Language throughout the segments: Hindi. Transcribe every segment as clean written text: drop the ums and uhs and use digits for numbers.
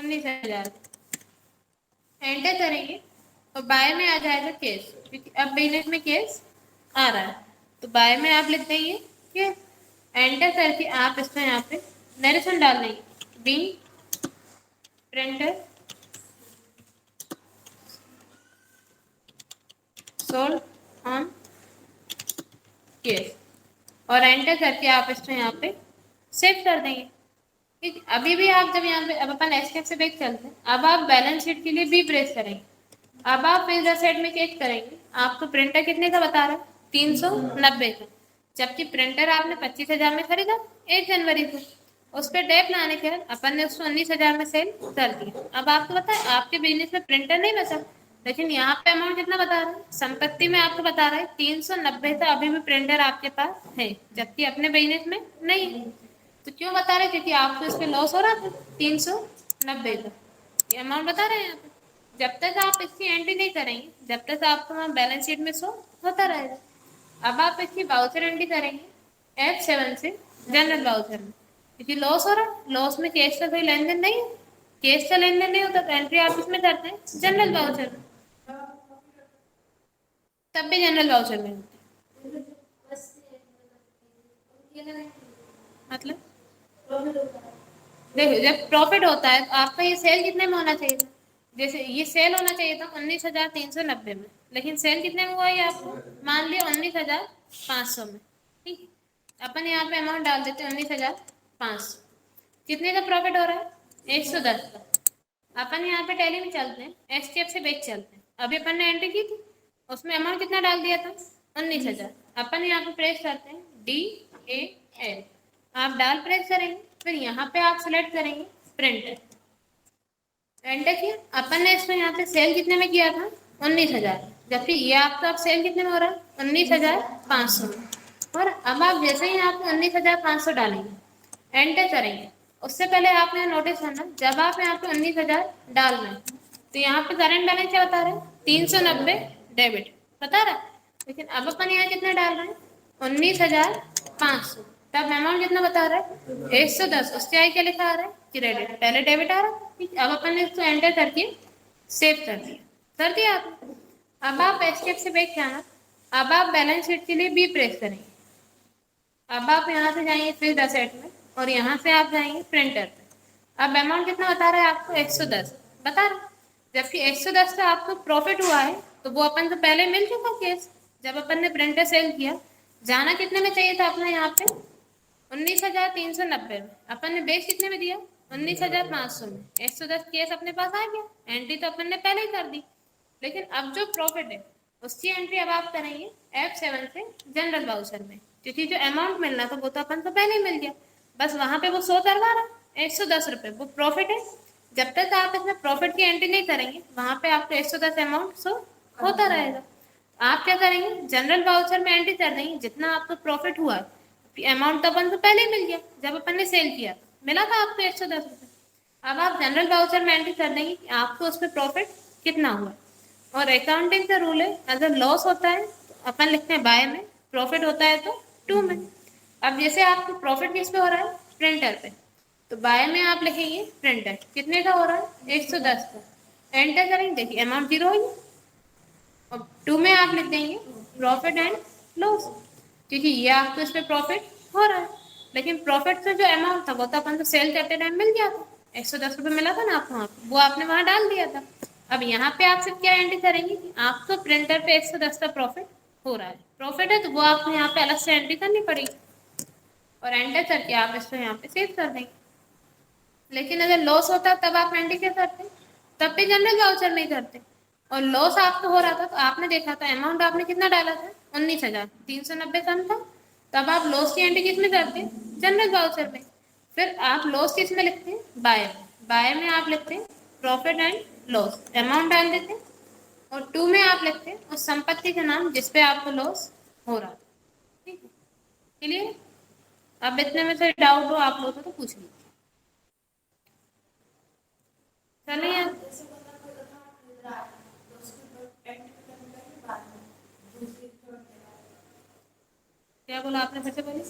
19,000 एंटर करेंगे और बाय में आ जाएगा केस, क्योंकि अब बिजनेस में केस आ रहा है तो बाय में आप लिख देंगे केस। एंटर करके आप इसमें यहाँ पे नरेशन डाल देंगे, being printer sold on case और एंटर करके आप इसमें यहाँ पे सेव कर देंगे। ठीक, अभी भी आप जब यहाँ पे अब अपन एस्केप से बैक चलते हैं, अब आप बैलेंस शीट के लिए बी प्रेस करेंगे। अब आप फिर साइड में क्लिक करेंगे, आपको प्रिंटर कितने का बता रहा है 390 का, जबकि प्रिंटर आपने 25,000 में खरीदा 1 जनवरी को। उस पर डेप लाने के बाद अपन ने उसको 19,000 में सेल कर दिया। अब आपको पता है आपके बिजनेस में प्रिंटर नहीं बचा, लेकिन यहाँ पे अमाउंट कितना बता रहा है, संपत्ति में आपको बता रहा है 390 का अभी भी प्रिंटर आपके पास है, जबकि अपने बिजनेस में नहीं है। तो क्यों बता रहे, क्योंकि आपको इस पे लॉस हो रहा था 390 का, ये अमाउंट बता रहे हैं यहाँ पे। जब तक आप इसकी एंट्री नहीं करेंगे, जब तक आपको वहाँ बैलेंस शीट में शो होता रहेगा। अब आप इसकी वाउचर एंट्री करेंगे F7 से जनरल वाउचर में, क्योंकि लॉस हो रहा है, लॉस में कैश का कोई लेन देन नहीं है, कैश का लेन देन नहीं होता तो एंट्री आप इसमें करते हैं जनरल वाउचर में, तब भी जनरल वाउचर में होती है। मतलब देखो जब प्रॉफिट होता है तो आपका ये सेल कितने में होना चाहिए था, जैसे ये सेल होना चाहिए था 19,390 में, लेकिन सेल कितने में हुआ ये आपको मान लिया 19,500 में। ठीक, अपन यहाँ पे अमाउंट डाल देते हैं 19,500, कितने का प्रॉफिट हो रहा है 110 का। अपन यहाँ पे टैली में चलते हैं, एसटीएफ से बेच चलते हैं, अभी अपन ने एंट्री की थी उसमें अमाउंट कितना डाल दिया था 19,000। अपन यहाँ पे प्रेस करते हैं DAL, आप डाल प्रेस करेंगे, फिर यहाँ पे आप सिलेक्ट करेंगे प्रिंटर, एंटर किया। अपन ने इसमें यहाँ पे सेल कितने में किया था 19,000, जबकि ये आपका अब सेल कितने में हो रहा है 19,500 में। और अब आप जैसे ही यहाँ पे 19,500 डालेंगे एंटर करेंगे, उससे पहले आपने नोटिस करना जब आप यहाँ पे 19,000 डाल रहे हैं तो यहाँ पे करंट बैलेंस क्या बता रहे हैं 390 डेबिट बता रहा है, लेकिन अब अपन यहाँ कितना डाल रहे हैं 19,500, तब अमाउंट कितना बता रहा है 110, उसके आगे क्या लिखा आ रहा है क्रेडिट, पहले डेबिट आ रहा है। ठीक, अब अपन ने इसको एंटर करके सेव कर दिया आपने। अब आप एस्केप से बैक जाना, अब आप बैलेंस शीट के लिए बी प्रेस करेंगे। अब आप यहाँ से जाएंगे फिर असेट में और यहाँ से आप जाएंगे प्रिंटर पे। अब अमाउंट कितना बता रहा है आपको 110 बता रहा है, जबकि 110 का आपको प्रॉफिट हुआ है तो वो अपन को पहले मिल चुका केस, जब अपन ने प्रिंटर सेल किया। जाना कितने में चाहिए था अपना यहाँ पे 19,390 में, अपन ने बेच कितने में दिया 19,500 में, 110 केस अपने पास आ गया, एंट्री तो अपन ने पहले ही कर दी। लेकिन अब जो प्रॉफिट है उसकी एंट्री अब आप करेंगे F7 से जनरल वाउचर में, क्योंकि जो अमाउंट मिलना था वो तो अपन को पहले ही मिल गया, बस वहां पे वो शो करवा रहा 110 रुपये वो प्रॉफिट है। जब तक आप इसमें प्रॉफिट की एंट्री नहीं करेंगे वहां पे आपको 110 अमाउंट शो होता रहेगा। आप क्या करेंगे जनरल वाउचर में एंट्री कर देंगे जितना आपको प्रॉफिट हुआ, अमाउंट तो अपन को पहले ही मिल गया जब अपन ने सेल किया मिला था आपको 110 रुपये। अब आप जनरल वाउचर में एंट्री कर देंगे कि आपको उस पर प्रॉफिट कितना हुआ, और अकाउंटिंग का रूल है अगर लॉस होता है तो अपन लिखते हैं बाय में, प्रॉफिट होता है तो टू में। अब जैसे आपको प्रॉफिट किस पे हो रहा है प्रिंटर पे, तो बाय में आप लिखेंगे प्रिंटर कितने का हो रहा है 110 का, एंटर करेंगे, देखिए अमाउंट जीरो हो गया। और टू में आप लिख देंगे प्रॉफिट एंड लॉस, क्योंकि ये आपको इस पर प्रॉफिट हो रहा है, लेकिन प्रॉफिट का जो अमाउंट था वो तो अपन को सेल करते टाइम मिल गया था 110 रुपये मिला था ना आपको वहाँ पे, वो आपने वहाँ डाल दिया था। अब यहाँ पे आप सिर्फ क्या एंट्री करेंगे कि आपको प्रिंटर पे 110 का प्रॉफिट हो रहा है, प्रॉफिट है तो वो आपको यहाँ पे अलग से एंट्री करनी पड़ेगी और एंटर करके आप इसको यहाँ पे सेव कर देंगे। लेकिन अगर लॉस होता तब आप एंट्री क्या करते, तब भी जनरल वाउचर नहीं करते, और लॉस आपको हो रहा था तो आपने देखा था अमाउंट आपने कितना डाला था 19,390 कम था, तब आप लॉस की एंट्री किस में करते जनरल वाउचर में। फिर आप लॉस किस में लिखते हैं बाय में, बाय में आप लिखते हैं प्रॉफिट एंड लॉस, अमाउंट डाल देते हैं, और टू में आप लिखते हैं उस संपत्ति का नाम जिसपे आपको लॉस हो रहा था। ठीक है क्लियर, अब इतने में से डाउट हो आप लोगों को तो पूछ लीजिए। चलिए क्या बोला आपने फिर से बोली,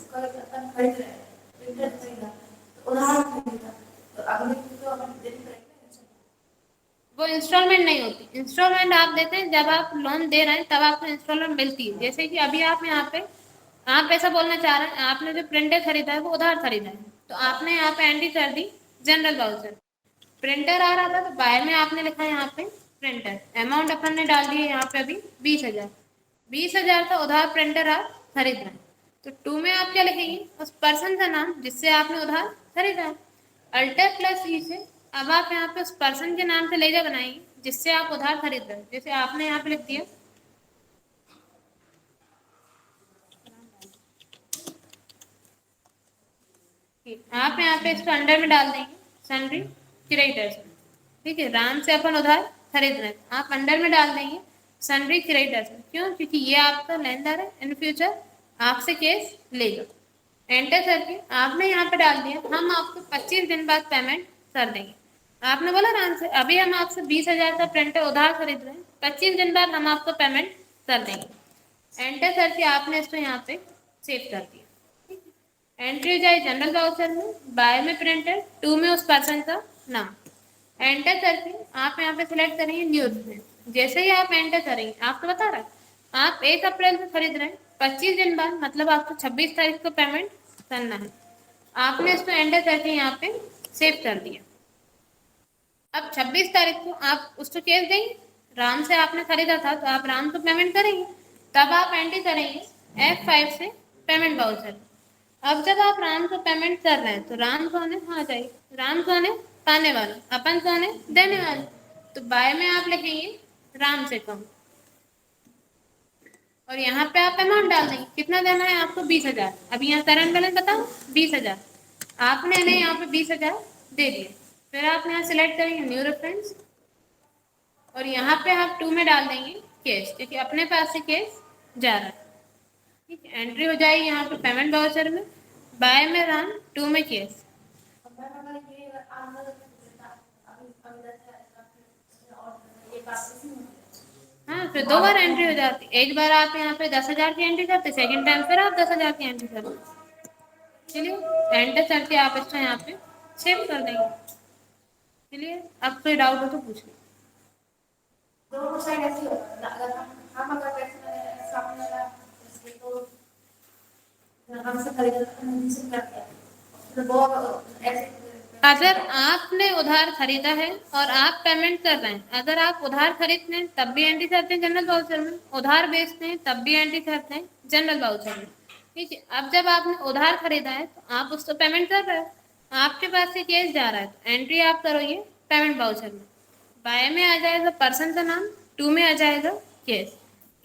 उदाहरण वो इंस्टॉलमेंट नहीं होती। इंस्टॉलमेंट आप देते हैं जब आप लोन दे रहे हैं, तब आपको इंस्टॉलमेंट मिलती है। जैसे कि अभी आप यहाँ पे आप ऐसा बोलना चाह रहे हैं, आपने जो प्रिंटर खरीदा है वो उधार खरीदा है, तो आपने यहाँ पे एंट्री कर दी जनरल वाउचर। प्रिंटर आ रहा था तो बाय में आपने लिखा है यहाँ पे प्रिंटर, अमाउंट अपन ने डाल दी है यहाँ पे अभी 20,000। 20,000 का उधार प्रिंटर आप खरीद रहे हैं, तो टू में आप क्या लिखेंगे, उस पर्सन का नाम जिससे आपने उधार खरीदा है। अल्टर प्लस ई से अब आप यहाँ पे उस पर्सन के नाम से लेजर बनाएंगे जिससे आप उधार खरीद रहे हैं। जैसे आपने यहाँ पे लिख दिया आप यहाँ पे इसको अंडर में डाल देंगे सन्ड्री क्रेडिटर्स। ठीक है, राम से अपन उधार खरीद रहे हैं, आप अंडर में डाल देंगे सन्ड्री क्रेडिटर्स। क्यों? क्योंकि ये आपका लेनदार है, इन फ्यूचर आपसे केस लेगा। एंटर करके आपने यहाँ पे डाल दिया हम आपको 25 दिन बाद पेमेंट कर देंगे। आपने बोला राम से अभी हम आपसे 20,000 का प्रिंटर उधार खरीद रहे हैं, 25 दिन बाद हम आपको पेमेंट कर देंगे। एंटर करके आपने इसको यहाँ पे सेव कर दिया। एंट्री हो जाए जनरल वाउचर में, बाय में प्रिंटर, टू में उस पर्सन का नाम। एंटर करके आप यहाँ पे सिलेक्ट करेंगे न्यूज में। जैसे ही आप एंटर करेंगे आपको बता रहा है आप 1 अप्रैल को खरीद रहे हैं, 25 दिन बाद मतलब आपको 26 तारीख को पेमेंट करना है। आपने इसको एंटर करके यहाँ पे सेव कर दिया। अब 26 तारीख को आप उसको केस देंगे, राम से आपने खरीदा था तो आप राम को पेमेंट करेंगे, तब आप एंट्री करेंगे F5 से पेमेंट वाउचर। अब जब आप राम को पेमेंट कर रहे हैं तो राम कौन है, हाँ जाइए, राम कौन है, पाने वाला, अपन कौन है, देने वाला। तो बाय में आप लिखेंगे राम से कम, और यहाँ पे आप अमाउंट डाल देंगे कितना देना है आपको, 20,000। अभी यहाँ करंट बैलेंस बताओ 20,000, आपने इन्हें यहाँ पे 20,000 दे दिए। फिर आप यहाँ सिलेक्ट करेंगे न्यू रेफरेंस, और यहाँ पे आप टू में डाल देंगे केस, क्योंकि अपने पास से केस जा रहा है। ठीक है, एंट्री हो जाएगी यहाँ पे पेमेंट वाउचर में, बाय में राम, टू में केस। हाँ, फिर 2 बार एंट्री हो जाती। एक बार आप यहाँ पे 10,000 की एंट्री करते, सेकंड टाइम फिर आप 10,000 की एंट्री करते। चलिए एंटर करके आप इसको यहाँ पे सेव कर देंगे। चलिए अब कोई डाउट हो तो पूछिए। दोनों साइड ऐसे होता है, अगर हम अगर पैसे सामने वाला तो हमसे खरीदा हमसे करते हैं तो वो ऐसे। अगर आपने उधार खरीदा है और आप पेमेंट कर रहे हैं, अगर आप उधार खरीदते हैं तब भी एंट्री करते हैं जनरल वाउचर में, उधार बेचते हैं तब भी एंट्री करते हैं जनरल वाउचर में। ठीक है, अब जब आपने उधार खरीदा है तो आप उसको पेमेंट कर रहे हैं, आपके पास से केस जा रहा है तो एंट्री आप करोगे पेमेंट वाउचर में। बाय में आ जाएगा पर्सन का नाम, टू में आ जाएगा केस।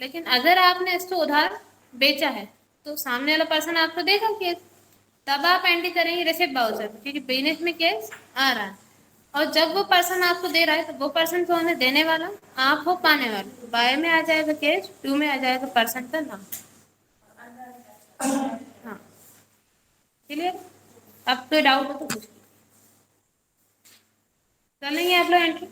लेकिन अगर आपने इसको उधार बेचा है तो सामने वाला पर्सन आपको देगा केस, तब आप एंट्री करेंगे रिसिप्ट वाउचर, क्योंकि बिजनेस में केस आ रहा है। और जब वो पर्सन आपको दे रहा है तो वो पर्सन कौन है, देने वाला, आप हो पाने वाले। बाय में आ जाएगा केस, टू में आ जाएगा पर्सन का नाम। हाँ क्लियर। अब कोई डाउट हो तो पूछिए। कर लेंगे आप लोग एंट्री।